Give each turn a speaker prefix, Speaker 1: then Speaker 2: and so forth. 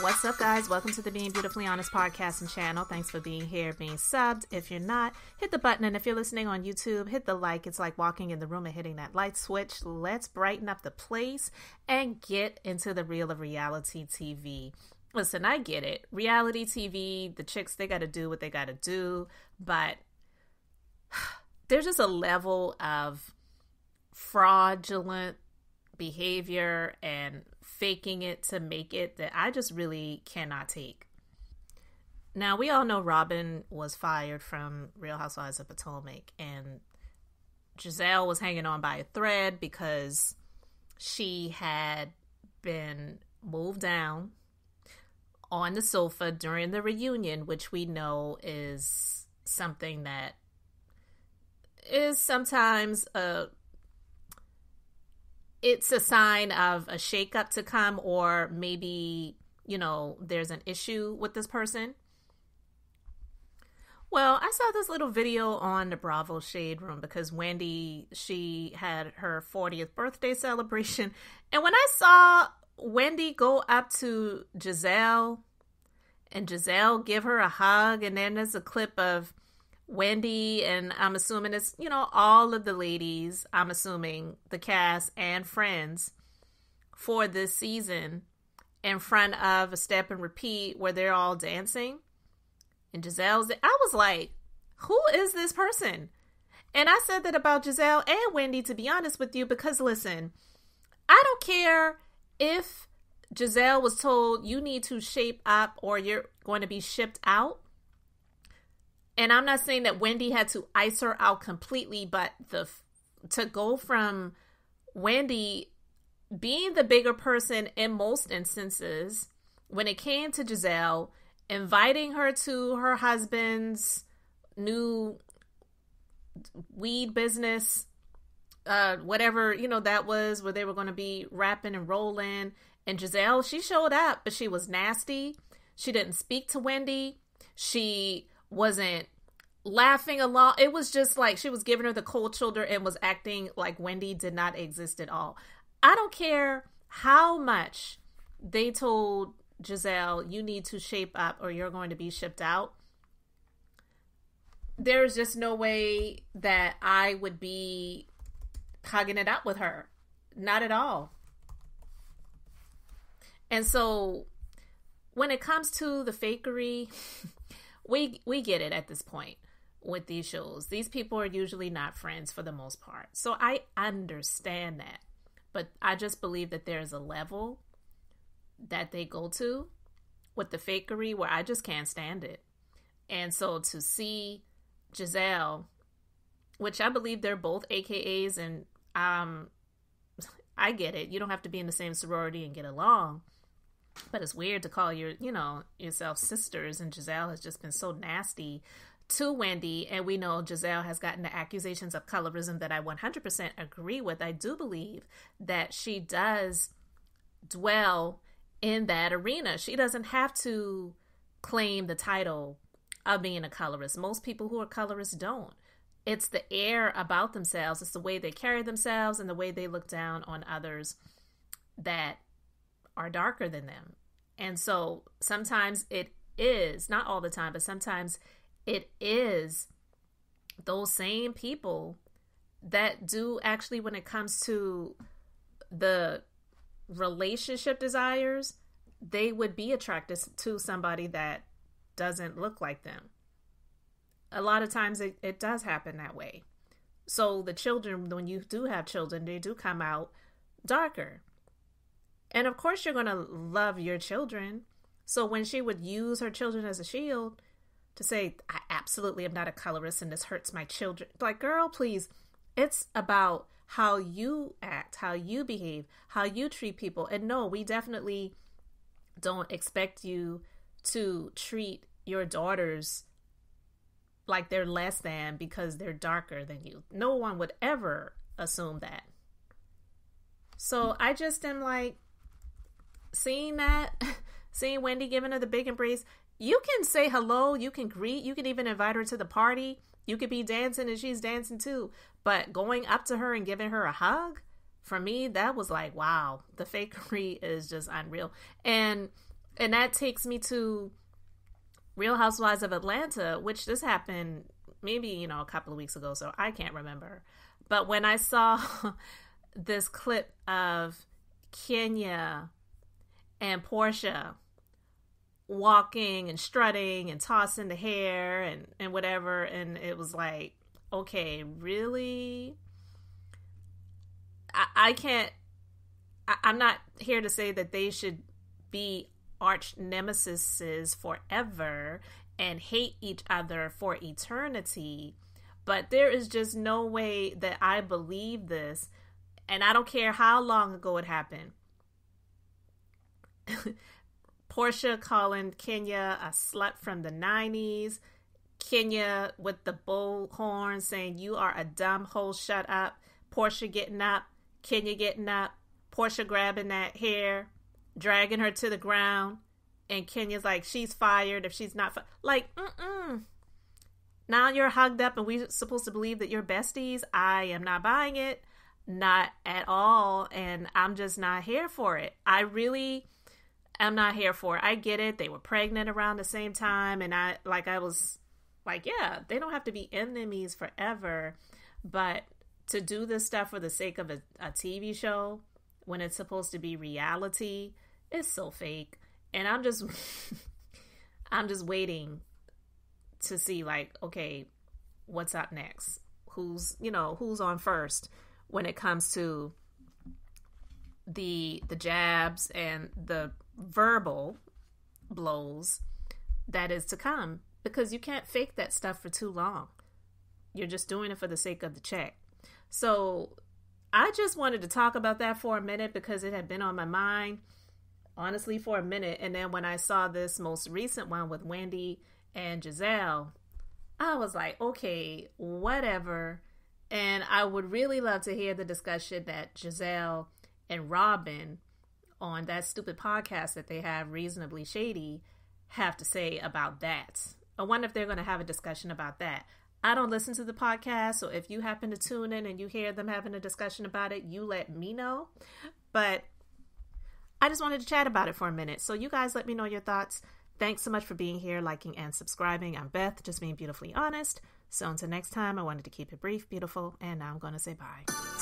Speaker 1: What's up, guys? Welcome to the Being Beautifully Honest podcast and channel. Thanks for being here, being subbed. If you're not, hit the button. And if you're listening on YouTube, hit the like. It's like walking in the room and hitting that light switch. Let's brighten up the place and get into the real of reality TV. Listen, I get it. Reality TV, the chicks, they got to do what they got to do. But there's just a level of fraudulent behavior and faking it to make it that I just really cannot take. Now, we all know Robin was fired from Real Housewives of Potomac, and Gizelle was hanging on by a thread because she had been moved down on the sofa during the reunion, which we know is something that is sometimes it's a sign of a shakeup to come, or maybe, there's an issue with this person. Well, I saw this little video on the Bravo Shade Room because Wendy, she had her 40th birthday celebration. And when I saw Wendy go up to Gizelle and Gizelle give her a hug, and then there's a clip of Wendy, and I'm assuming it's, all of the ladies, I'm assuming the cast and friends for this season in front of a step and repeat where they're all dancing. And Gizelle's, I was like, who is this person? And I said that about Gizelle and Wendy, to be honest with you, because listen, I don't care if Gizelle was told you need to shape up or you're going to be shipped out. And I'm not saying that Wendy had to ice her out completely, but to go from Wendy being the bigger person in most instances, when it came to Gizelle, inviting her to her husband's new weed business, whatever, that was, where they were going to be rapping and rolling. And Gizelle, she showed up, but she was nasty. She didn't speak to Wendy. She wasn't laughing along. It was just like she was giving her the cold shoulder and was acting like Wendy did not exist at all. I don't care how much they told Gizelle, you need to shape up or you're going to be shipped out. There's just no way that I would be hugging it up with her. Not at all. And so when it comes to the fakery, we get it at this point with these shows. These people are usually not friends for the most part. So I understand that. But I just believe that there's a level that they go to with the fakery where I just can't stand it. And so to see Gizelle, which I believe they're both AKAs, and I get it. You don't have to be in the same sorority and get along. But it's weird to call yourself sisters, and Gizelle has just been so nasty to Wendy, and we know Gizelle has gotten the accusations of colorism that I 100% agree with. I do believe that she does dwell in that arena. She doesn't have to claim the title of being a colorist. Most people who are colorists don't. It's the air about themselves. It's the way they carry themselves and the way they look down on others that are darker than them. And so sometimes it is, not all the time, but sometimes it is those same people that do actually, when it comes to the relationship desires, they would be attracted to somebody that doesn't look like them. A lot of times it does happen that way. So the children, when you do have children, they do come out darker. And of course you're going to love your children. So when she would use her children as a shield to say, I absolutely am not a colorist and this hurts my children. Like, girl, please. It's about how you act, how you behave, how you treat people. And no, we definitely don't expect you to treat your daughters like they're less than because they're darker than you. No one would ever assume that. So I just am like, seeing Wendy giving her the big embrace, you can say hello, you can greet, you can even invite her to the party. You could be dancing and she's dancing too. But going up to her and giving her a hug, for me, that was like, wow, the fakery is just unreal. And And that takes me to Real Housewives of Atlanta, which this happened maybe, a couple of weeks ago, so I can't remember. But when I saw this clip of Kenya and Porsha walking and strutting and tossing the hair and whatever, and it was like, okay, really? I can't, I'm not here to say that they should be arch nemesises forever and hate each other for eternity, but there is just no way that I believe this, and I don't care how long ago it happened. Porsha calling Kenya a slut from the 90s, Kenya with the bullhorn saying, "You are a dumb hoe, shut up." Porsha getting up, Kenya getting up, Porsha grabbing that hair, dragging her to the ground, and Kenya's like, she's fired if she's not like, now you're hugged up and we're supposed to believe that you're besties. I am not buying it, not at all, and I'm just not here for it. I really am not here for it. I get it, they were pregnant around the same time, and I was like, yeah, they don't have to be enemies forever, but to do this stuff for the sake of a TV show when it's supposed to be reality, it's so fake. And I'm just waiting to see, like, okay, what's up next? Who's on first when it comes to the jabs and the verbal blows that is to come, because you can't fake that stuff for too long. You're just doing it for the sake of the check. So I just wanted to talk about that for a minute because it had been on my mind, honestly, for a minute. And then when I saw this most recent one with Wendy and Gizelle, I was like, okay, whatever. And I would really love to hear the discussion that Gizelle and Robin on that stupid podcast that they have, Reasonably Shady, have to say about that. I wonder if they're going to have a discussion about that. I don't listen to the podcast, so if you happen to tune in and you hear them having a discussion about it, you let me know. But I just wanted to chat about it for a minute. So you guys let me know your thoughts. Thanks so much for being here, liking, and subscribing. I'm Beth, just being beautifully honest. So until next time, I wanted to keep it brief, beautiful, and now I'm going to say bye.